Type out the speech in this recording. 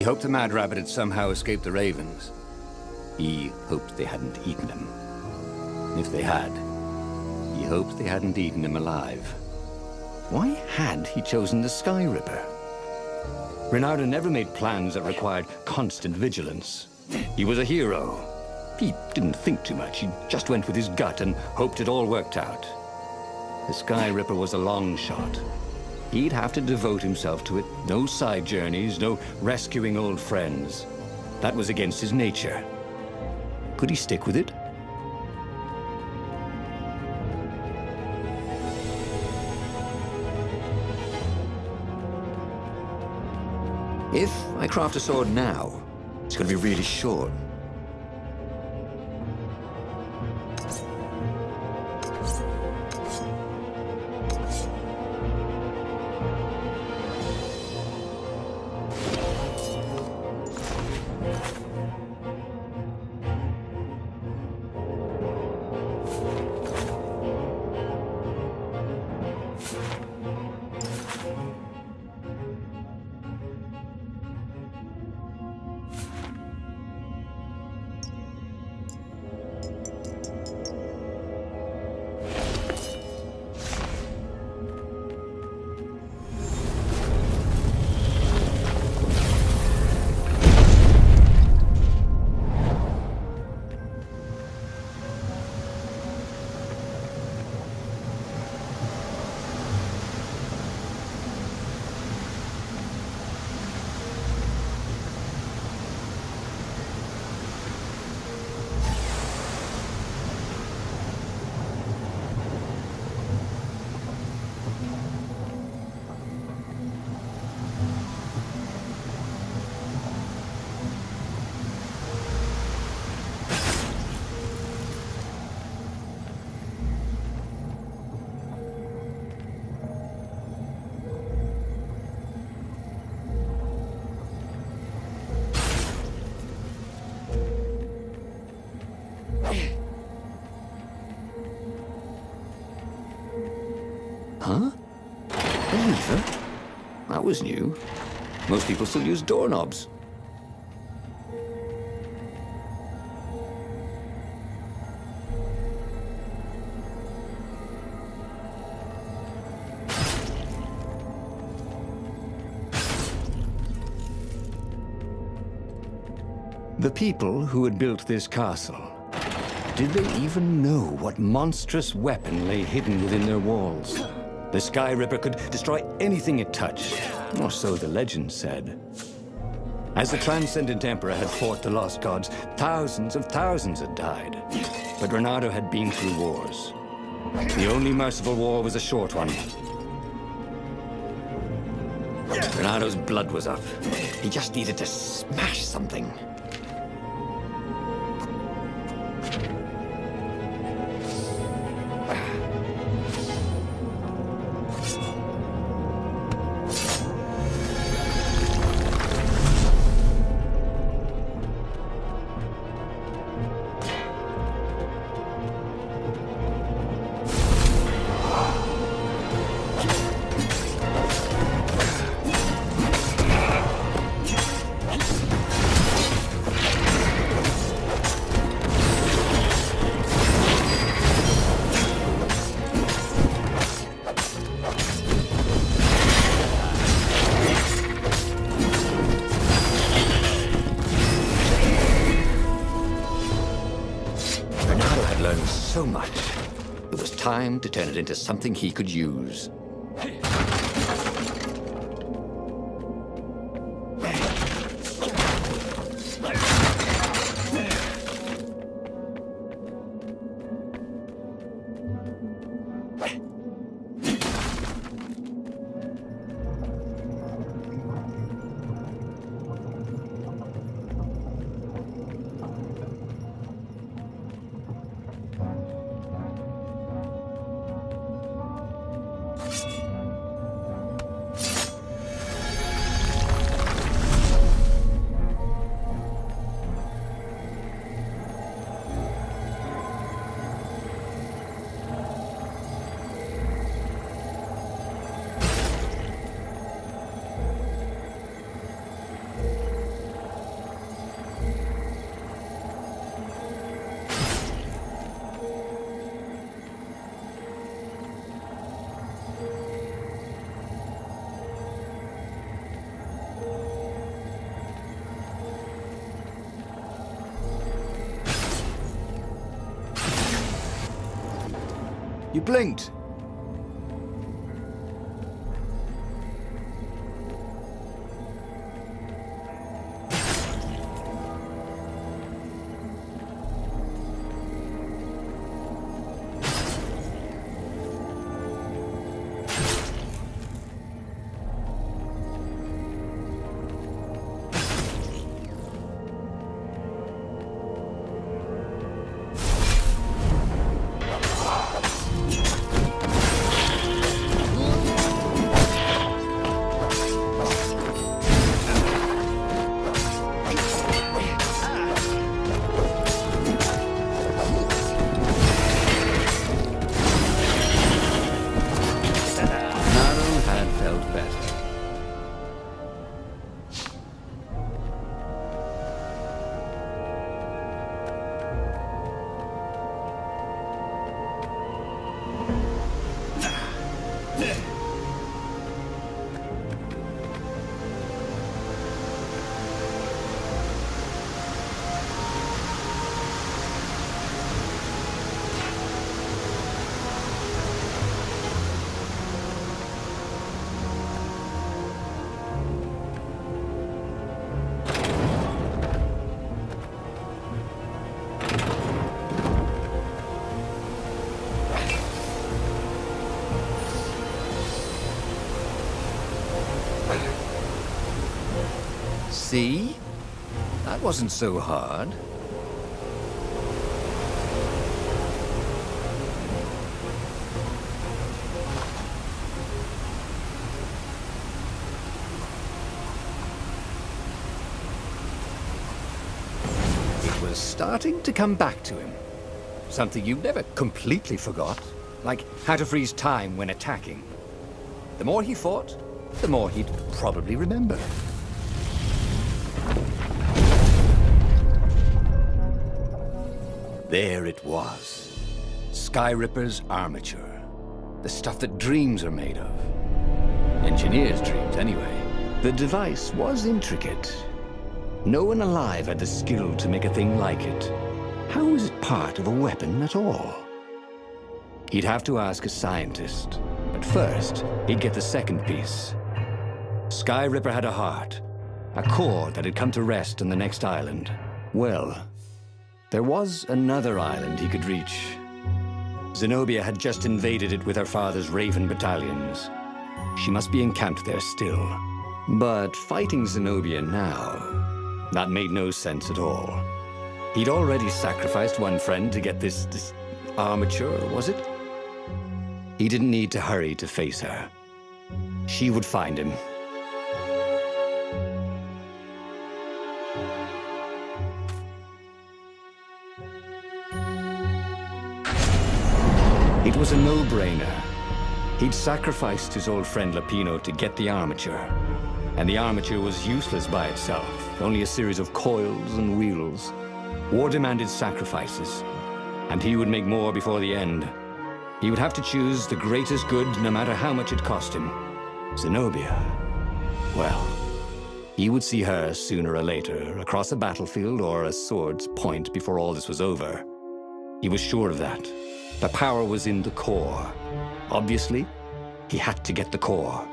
hoped the Mad Rabbit had somehow escaped the ravens. He hoped they hadn't eaten him. If they had, he hoped they hadn't eaten him alive. Why had he chosen the Sky Ripper? Reynardo never made plans that required constant vigilance. He was a hero. He didn't think too much. He just went with his gut and hoped it all worked out. The Sky Ripper was a long shot. He'd have to devote himself to it. No side journeys, no rescuing old friends. That was against his nature. Could he stick with it? If I craft a sword now, it's going to be really short. Huh? A lever? That was new. Most people still use doorknobs. The people who had built this castle, did they even know what monstrous weapon lay hidden within their walls? The Sky Ripper could destroy anything it touched, or so the legend said. As the Transcendent Emperor had fought the Lost Gods, thousands of thousands had died. But Reynardo had been through wars. The only merciful war was a short one. Reynardo's blood was up. He just needed to smash something. So much. It was time to turn it into something he could use. You blinked. See? That wasn't so hard. It was starting to come back to him. Something you never completely forgot. Like how to freeze time when attacking. The more he fought, the more he'd probably remember. There it was. Skyripper's armature. The stuff that dreams are made of. Engineers' dreams, anyway. The device was intricate. No one alive had the skill to make a thing like it. How was it part of a weapon at all? He'd have to ask a scientist. But first, he'd get the second piece. Skyripper had a heart. A core that had come to rest on the next island. Well, there was another island he could reach. Zenobia had just invaded it with her father's Raven battalions. She must be encamped there still. But fighting Zenobia now, that made no sense at all. He'd already sacrificed one friend to get this armature, was it? He didn't need to hurry to face her. She would find him. It was a no-brainer. He'd sacrificed his old friend Lapino to get the armature. And the armature was useless by itself, only a series of coils and wheels. War demanded sacrifices, and he would make more before the end. He would have to choose the greatest good no matter how much it cost him. Zenobia. Well, he would see her sooner or later, across a battlefield or a sword's point before all this was over. He was sure of that. The power was in the core. Obviously, he had to get the core.